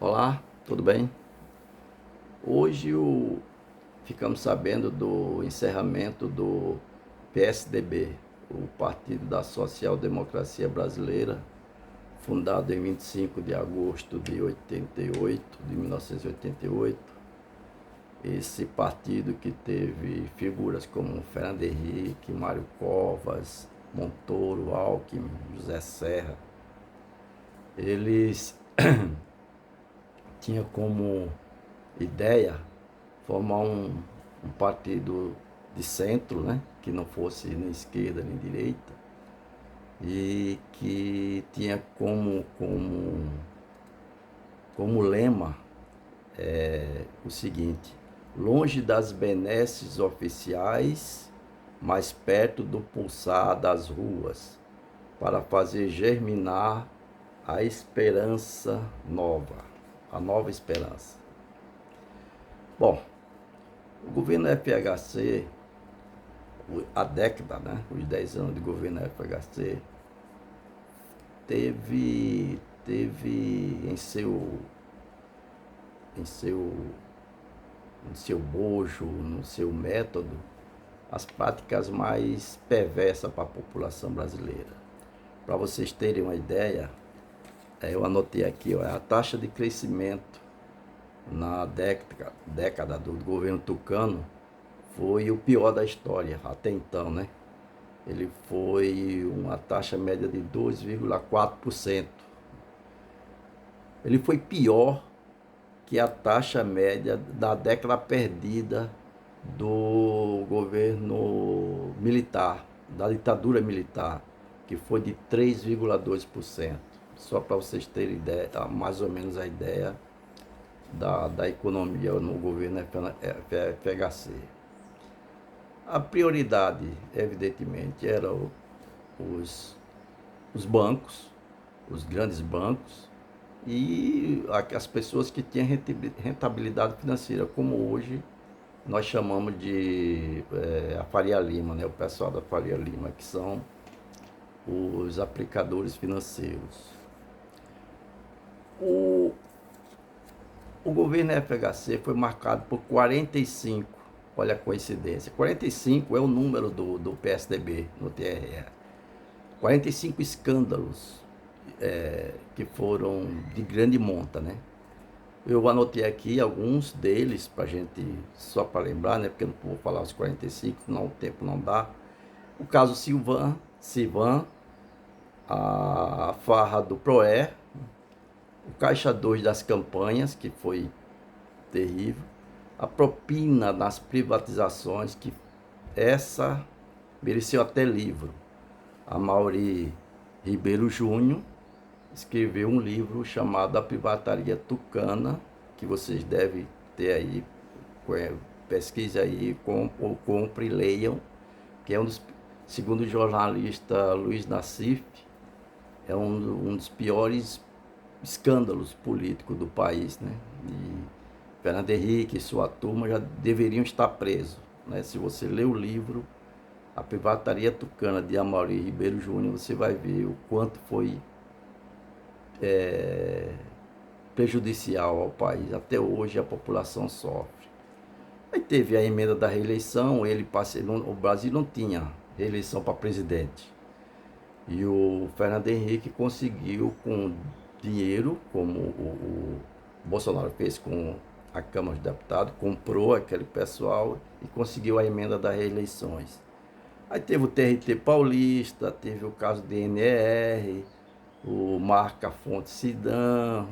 Olá, tudo bem? Hoje ficamos sabendo do encerramento do PSDB, o Partido da Social Democracia Brasileira, fundado em 25 de agosto de 88, de 1988. Esse partido que teve figuras como Fernando Henrique, Mário Covas, Montoro, Alckmin, José Serra. Eles tinham como ideia formar um partido de centro, né? Que não fosse nem esquerda nem direita, e que tinha como lema o seguinte: longe das benesses oficiais, mais perto do pulsar das ruas, para fazer germinar a esperança nova, a nova esperança. Bom, o governo FHC, a década, né, os 10 anos de governo FHC, teve em seu, em seu bojo, no seu método, as práticas mais perversas para a população brasileira. Para vocês terem uma ideia, eu anotei aqui, ó, a taxa de crescimento na década do governo Tucano foi o pior da história até então, né? Ele foi uma taxa média de 2,4%. Ele foi pior que a taxa média da década perdida do governo militar, da ditadura militar, que foi de 3,2%. Só para vocês terem ideia, mais ou menos a ideia da economia no governo FHC. A prioridade, evidentemente, eram os bancos, os grandes bancos, e as pessoas que tinham rentabilidade financeira, como hoje nós chamamos de a Faria Lima, né? O pessoal da Faria Lima, que são os aplicadores financeiros. O, o governo FHC foi marcado por 45, olha a coincidência, 45 é o número do PSDB no TRE. 45 escândalos que foram de grande monta, né? Eu anotei aqui alguns deles para gente, só para lembrar, né? Porque eu não vou falar os 45, não, o tempo não dá. O caso Sivan, a farra do Proer, o Caixa 2 das campanhas, que foi terrível, a propina nas privatizações, que essa mereceu até livro. A Mauri Ribeiro Júnior escreveu um livro chamado A Privataria Tucana, que vocês devem ter aí, pesquise aí, compre e leiam, que é segundo o jornalista Luiz Nassif, é um dos piores escândalos políticos do país, né? E Fernando Henrique e sua turma já deveriam estar presos, né? Se você ler o livro A Privataria Tucana, de Amaury Ribeiro Júnior, você vai ver o quanto foi prejudicial ao país. Até hoje a população sofre. Aí teve a emenda da reeleição, o Brasil não tinha reeleição para presidente. E o Fernando Henrique conseguiu, com dinheiro, como o Bolsonaro fez com a Câmara dos Deputados, comprou aquele pessoal e conseguiu a emenda das reeleições. Aí teve o TRT Paulista, teve o caso do DNR, o Marca Fonte Sudã,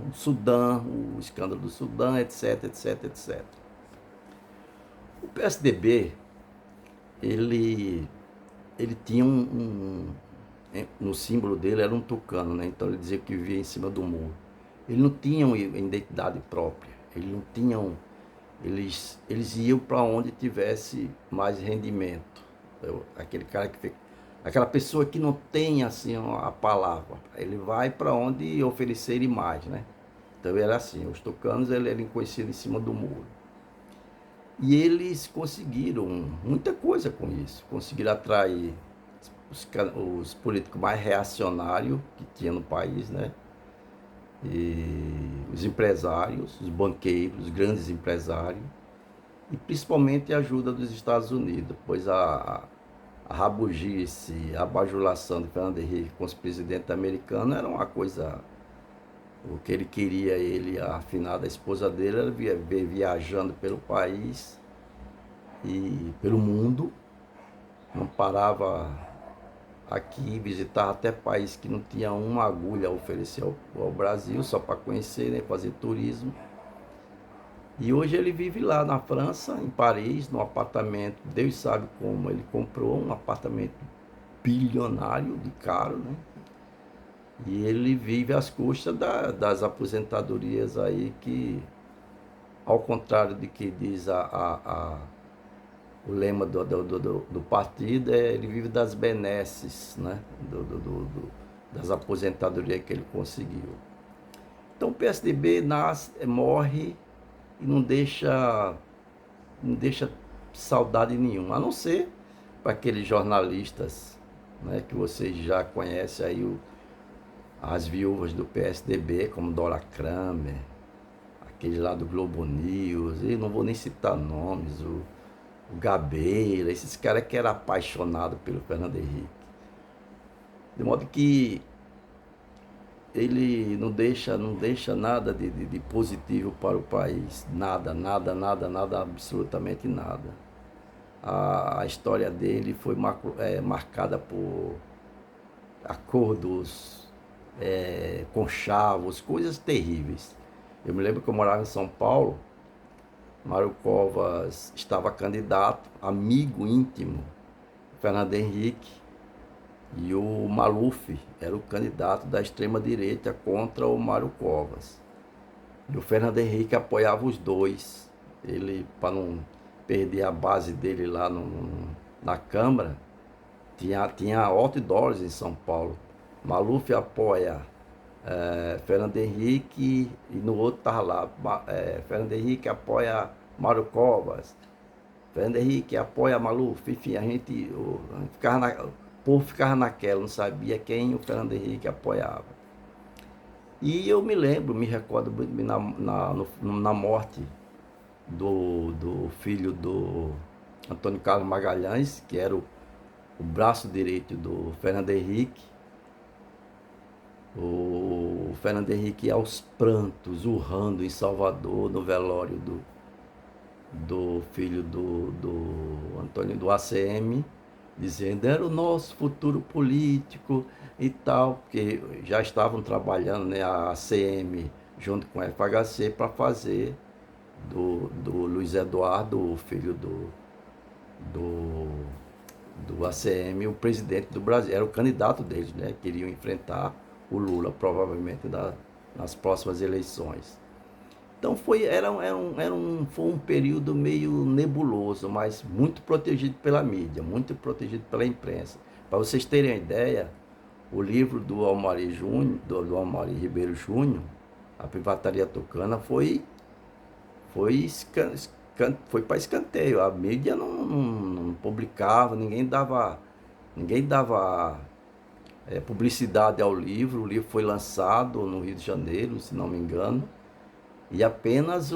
o escândalo do Sudã, etc, etc, etc. O PSDB, ele, ele tinha no símbolo dele era um tucano, né? Então ele dizia que vivia em cima do muro. Ele não tinham identidade própria, eles iam para onde tivesse mais rendimento. Aquele cara aquela pessoa que não tem assim a palavra, ele vai para onde oferecerem mais, né? Então era assim, os tucanos eram conhecidos em cima do muro. E eles conseguiram muita coisa com isso, conseguiram atrair os políticos mais reacionários que tinha no país, né? E os empresários, os banqueiros, os grandes empresários, e principalmente a ajuda dos Estados Unidos, pois a rabugice, a bajulação de Fernando Henrique com os presidentes americanos era uma coisa. O que ele queria, ele, a afinada esposa dele, era ver viajando pelo país e pelo mundo, não parava aqui, visitava até país que não tinha uma agulha a oferecer ao Brasil, só para conhecer, né, fazer turismo. E hoje ele vive lá na França, em Paris, num apartamento, Deus sabe como ele comprou, um apartamento bilionário de caro, né? E ele vive às custas das aposentadorias aí que, ao contrário de que diz o lema do partido, ele vive das benesses, né? Das aposentadorias que ele conseguiu. Então o PSDB nasce, morre e não deixa saudade nenhuma, a não ser para aqueles jornalistas, né, que vocês já conhecem aí, as viúvas do PSDB, como Dora Kramer, aquele lá do Globo News, e não vou nem citar nomes, o Gabeira, esses caras que eram apaixonados pelo Fernando Henrique. De modo que ele não deixa nada de positivo para o país. Nada, nada, nada, nada, absolutamente nada. A história dele foi marcada por acordos, conchavos, coisas terríveis. Eu me lembro que eu morava em São Paulo, Mário Covas estava candidato, amigo íntimo, Fernando Henrique, e o Maluf era o candidato da extrema-direita contra o Mário Covas. E o Fernando Henrique apoiava os dois. Ele, para não perder a base dele lá na Câmara, tinha outdoors em São Paulo. Maluf apoia Fernando Henrique e no outro estava lá. Fernando Henrique apoia Mário Covas. Fernando Henrique apoia Maluf. Enfim, a gente ficava o povo ficava naquela, não sabia quem o Fernando Henrique apoiava. E eu me recordo na morte do filho do Antônio Carlos Magalhães, que era o braço direito do Fernando Henrique. O Fernando Henrique aos prantos, urrando em Salvador, no velório do filho do Antônio, do ACM, dizendo era o nosso futuro político e tal, porque já estavam trabalhando, né, a ACM junto com a FHC para fazer do Luiz Eduardo, o filho do ACM, o presidente do Brasil. Era o candidato deles, né? Queriam enfrentar o Lula, provavelmente, nas próximas eleições. Então foi um período meio nebuloso, mas muito protegido pela mídia, muito protegido pela imprensa. Para vocês terem uma ideia, o livro do Almari Júnior, do Almari Ribeiro Júnior, A Privataria Tucana, foi para escanteio. A mídia não publicava, ninguém dava publicidade ao livro. O livro foi lançado no Rio de Janeiro, se não me engano, e apenas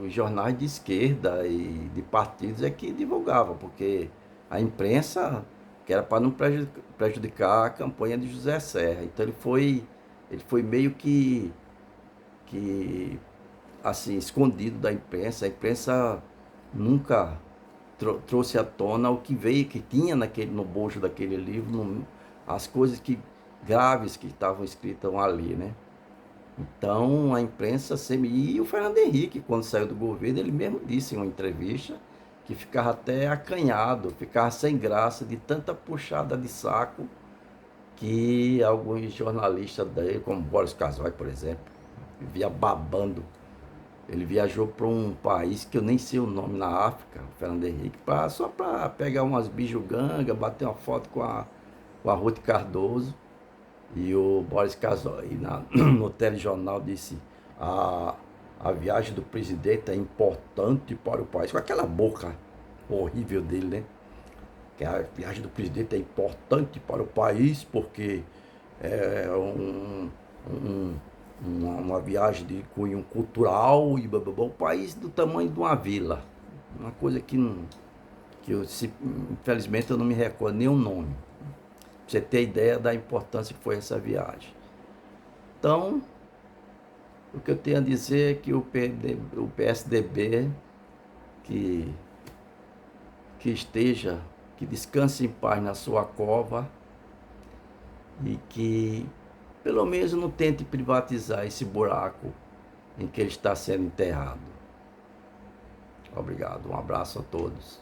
jornais de esquerda e de partidos é que divulgavam, porque a imprensa, que era para não prejudicar a campanha de José Serra. Então ele foi meio que assim, escondido da imprensa. A imprensa nunca trouxe à tona o que veio, que tinha no bojo daquele livro, as coisas graves que estavam escritas ali, né? Então a imprensa sempre. E o Fernando Henrique, quando saiu do governo, ele mesmo disse em uma entrevista que ficava até acanhado, ficava sem graça de tanta puxada de saco que alguns jornalistas dele, como Boris Casoy, por exemplo, via babando. Ele viajou para um país que eu nem sei o nome, na África, o Fernando Henrique, só para pegar umas bijugangas, bater uma foto com a Ruth Cardoso. E o Boris Casoy, no telejornal, disse: a viagem do presidente é importante para o país. Com aquela boca horrível dele, né? Que a viagem do presidente é importante para o país porque é uma viagem de cunho cultural e blá, blá, blá, um país do tamanho de uma vila. Uma coisa que, não, que eu, infelizmente eu não me recordo nem o nome. Pra você ter ideia da importância que foi essa viagem. Então, o que eu tenho a dizer é que o PSDB que, que esteja, que descanse em paz na sua cova e que pelo menos não tente privatizar esse buraco em que ele está sendo enterrado. Obrigado, um abraço a todos.